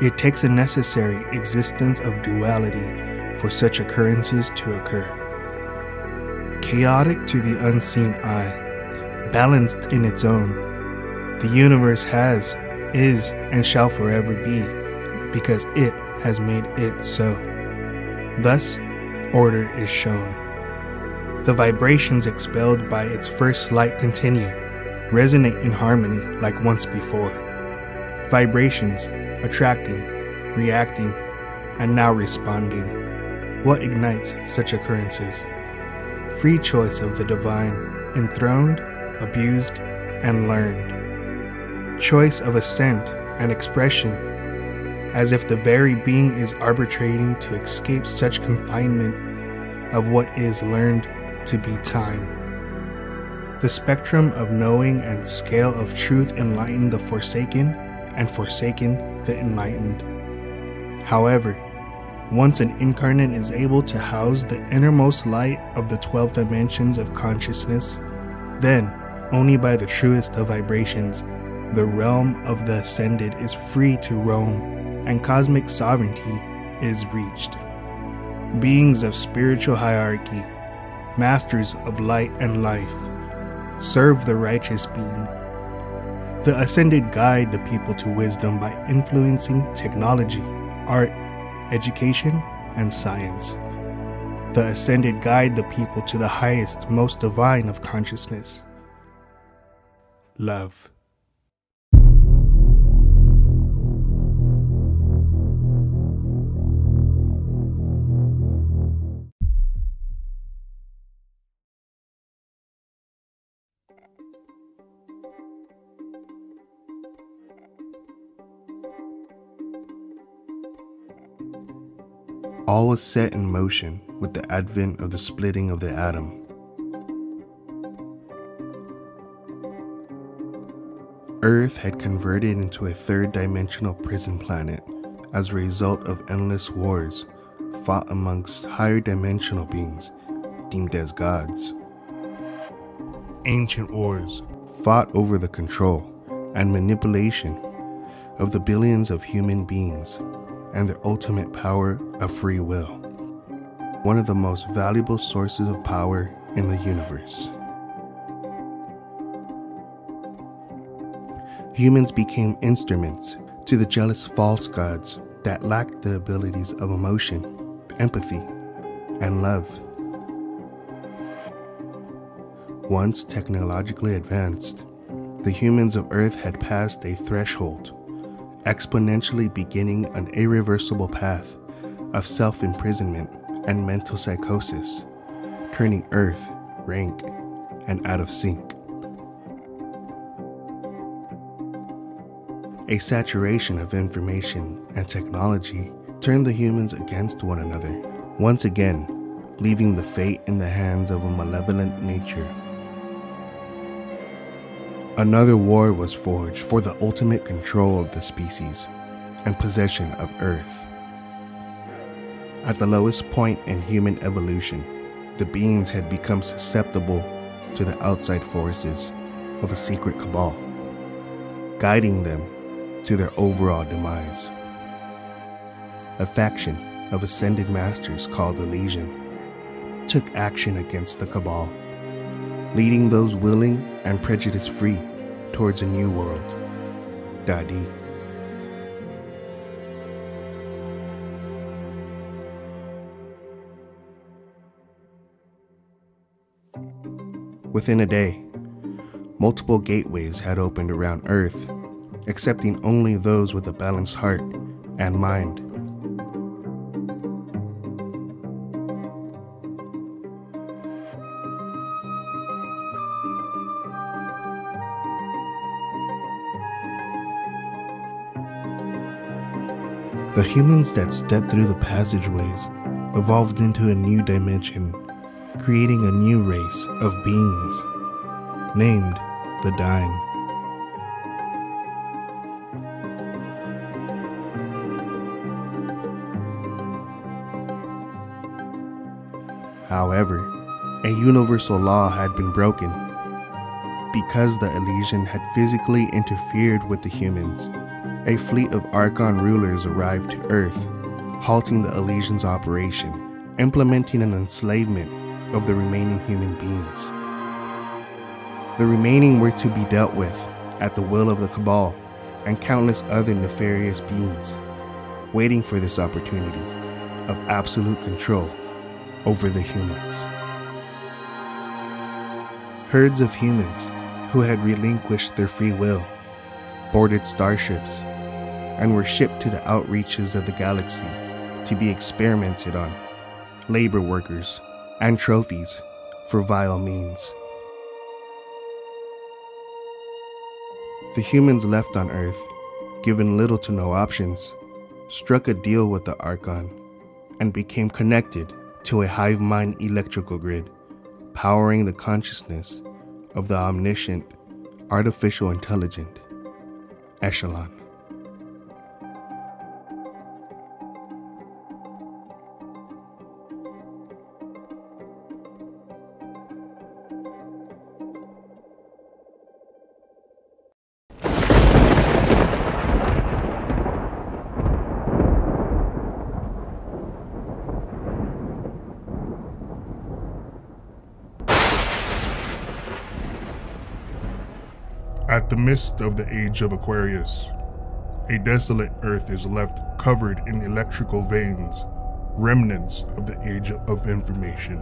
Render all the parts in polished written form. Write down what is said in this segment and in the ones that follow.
It takes a necessary existence of duality for such occurrences to occur. Chaotic to the unseen eye, balanced in its own, the universe has, is, and shall forever be, because it has made it so. Thus, order is shown. The vibrations expelled by its first light continue, resonate in harmony like once before. Vibrations attracting, reacting, and now responding. What ignites such occurrences? Free choice of the divine, enthroned, abused, and learned. Choice of assent and expression, as if the very being is arbitrating to escape such confinement of what is learned to be time. The spectrum of knowing and scale of truth enlighten the forsaken, and forsaken the enlightened. However, once an incarnate is able to house the innermost light of the 12 dimensions of consciousness, then, only by the truest of vibrations, the realm of the ascended is free to roam, and cosmic sovereignty is reached. Beings of spiritual hierarchy, masters of light and life, serve the righteous being. The ascended guide the people to wisdom by influencing technology, art, education, and science. The ascended guide the people to the highest, most divine of consciousness, love. All was set in motion with the advent of the splitting of the atom. Earth had converted into a third-dimensional prison planet as a result of endless wars fought amongst higher dimensional beings deemed as gods. Ancient wars fought over the control and manipulation of the billions of human beings and their ultimate power of free will, one of the most valuable sources of power in the universe. Humans became instruments to the jealous false gods that lacked the abilities of emotion, empathy, and love. Once technologically advanced, the humans of Earth had passed a threshold, exponentially beginning an irreversible path of self-imprisonment and mental psychosis, turning Earth rank and out of sync. A saturation of information and technology turned the humans against one another, once again leaving the fate in the hands of a malevolent nature. Another war was forged for the ultimate control of the species and possession of Earth. At the lowest point in human evolution, the beings had become susceptible to the outside forces of a secret cabal, guiding them to their overall demise. A faction of ascended masters called Elysian took action against the cabal, leading those willing and prejudice-free towards a new world, Dàdì. Within a day, multiple gateways had opened around Earth, accepting only those with a balanced heart and mind. The humans that stepped through the passageways evolved into a new dimension, creating a new race of beings, named the Diné. However, a universal law had been broken because the Elysian had physically interfered with the humans, a fleet of Archon rulers arrived to Earth, halting the Elysian's operation, implementing an enslavement of the remaining human beings. The remaining were to be dealt with at the will of the Cabal and countless other nefarious beings, waiting for this opportunity of absolute control over the humans. Herds of humans who had relinquished their free will boarded starships and were shipped to the outreaches of the galaxy to be experimented on, labor workers, and trophies for vile means. The humans left on Earth, given little to no options, struck a deal with the Archon and became connected to a hive mind electrical grid, powering the consciousness of the omniscient, artificial intelligent Echelon. At the midst of the age of Aquarius, a desolate earth is left covered in electrical veins, remnants of the age of information.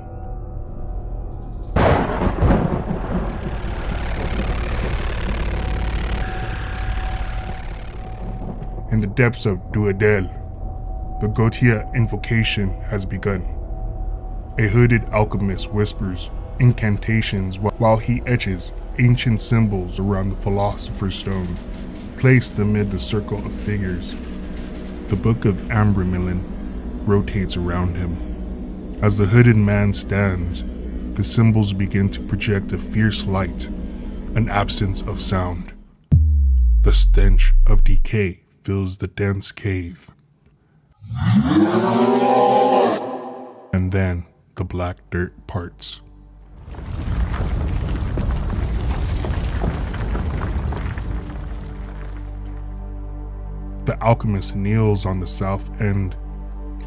In the depths of Duadel, the Gotia invocation has begun. A hooded alchemist whispers incantations while he etches ancient symbols around the Philosopher's Stone, placed amid the circle of figures. The Book of Ambrimillin rotates around him. As the hooded man stands, the symbols begin to project a fierce light, an absence of sound. The stench of decay fills the dense cave. And then the black dirt parts. The alchemist kneels on the south end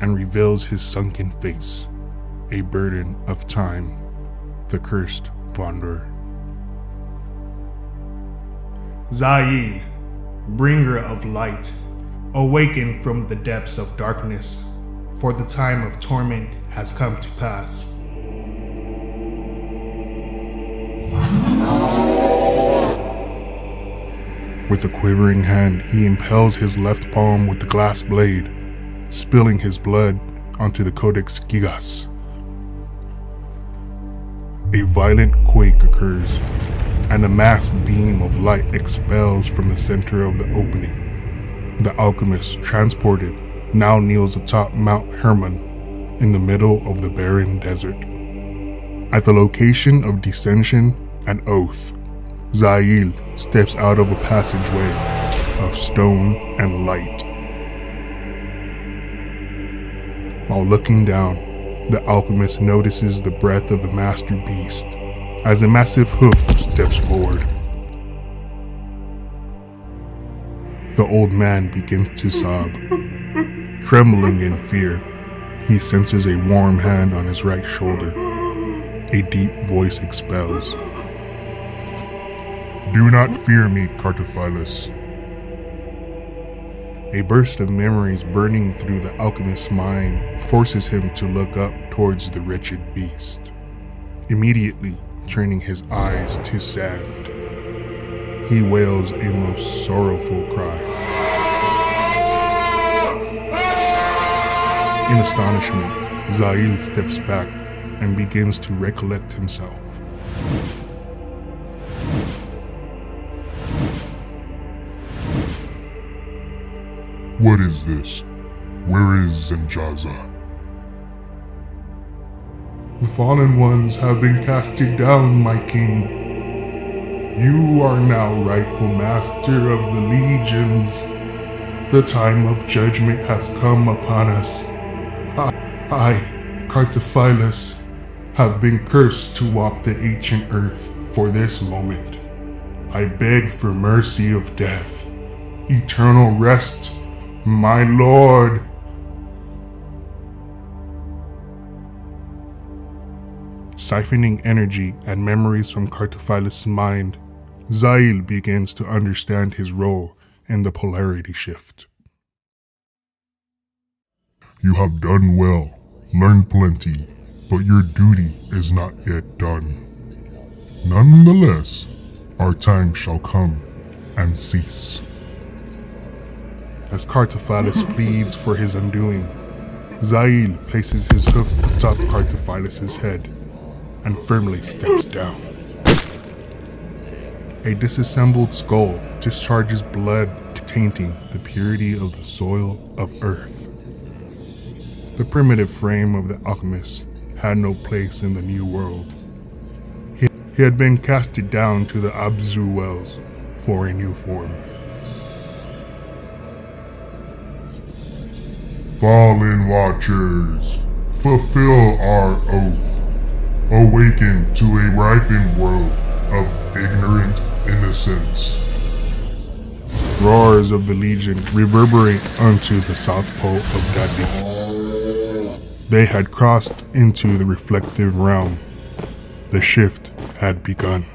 and reveals his sunken face, a burden of time, the cursed wanderer. Zaid, bringer of light, awaken from the depths of darkness, for the time of torment has come to pass. With a quivering hand, he impales his left palm with the glass blade, spilling his blood onto the Codex Gigas. A violent quake occurs, and a mass beam of light expels from the center of the opening. The alchemist, transported, now kneels atop Mount Hermon in the middle of the barren desert. At the location of Ascension and Oath, Zail steps out of a passageway of stone and light. While looking down, the alchemist notices the breath of the master beast as a massive hoof steps forward. The old man begins to sob. Trembling in fear, he senses a warm hand on his right shoulder. A deep voice expels, "Do not fear me, Cartophilus." A burst of memories burning through the alchemist's mind forces him to look up towards the wretched beast, immediately turning his eyes to sand. He wails a most sorrowful cry. In astonishment, Zail steps back and begins to recollect himself. What is this? Where is Zenjaza? The fallen ones have been casted down, my king. You are now rightful master of the legions. The time of judgment has come upon us. I, Cartophilus, have been cursed to walk the ancient earth for this moment. I beg for mercy of death. eternal rest, my lord. Siphoning energy and memories from Cartophiles' mind, Zahil begins to understand his role in the polarity shift. You have done well, learned plenty, but your duty is not yet done. Nonetheless, our time shall come and cease. As Cartophiles pleads for his undoing, Zahil places his hoof atop Cartophiles' head and firmly steps down. A disassembled skull discharges blood, tainting the purity of the soil of Earth. The primitive frame of the alchemist had no place in the new world. He had been casted down to the Abzu wells for a new form. Fallen Watchers, fulfill our oath. Awaken to a ripened world of ignorant innocence. Roars of the Legion reverberate unto the south pole of Dàdì. They had crossed into the reflective realm. The shift had begun.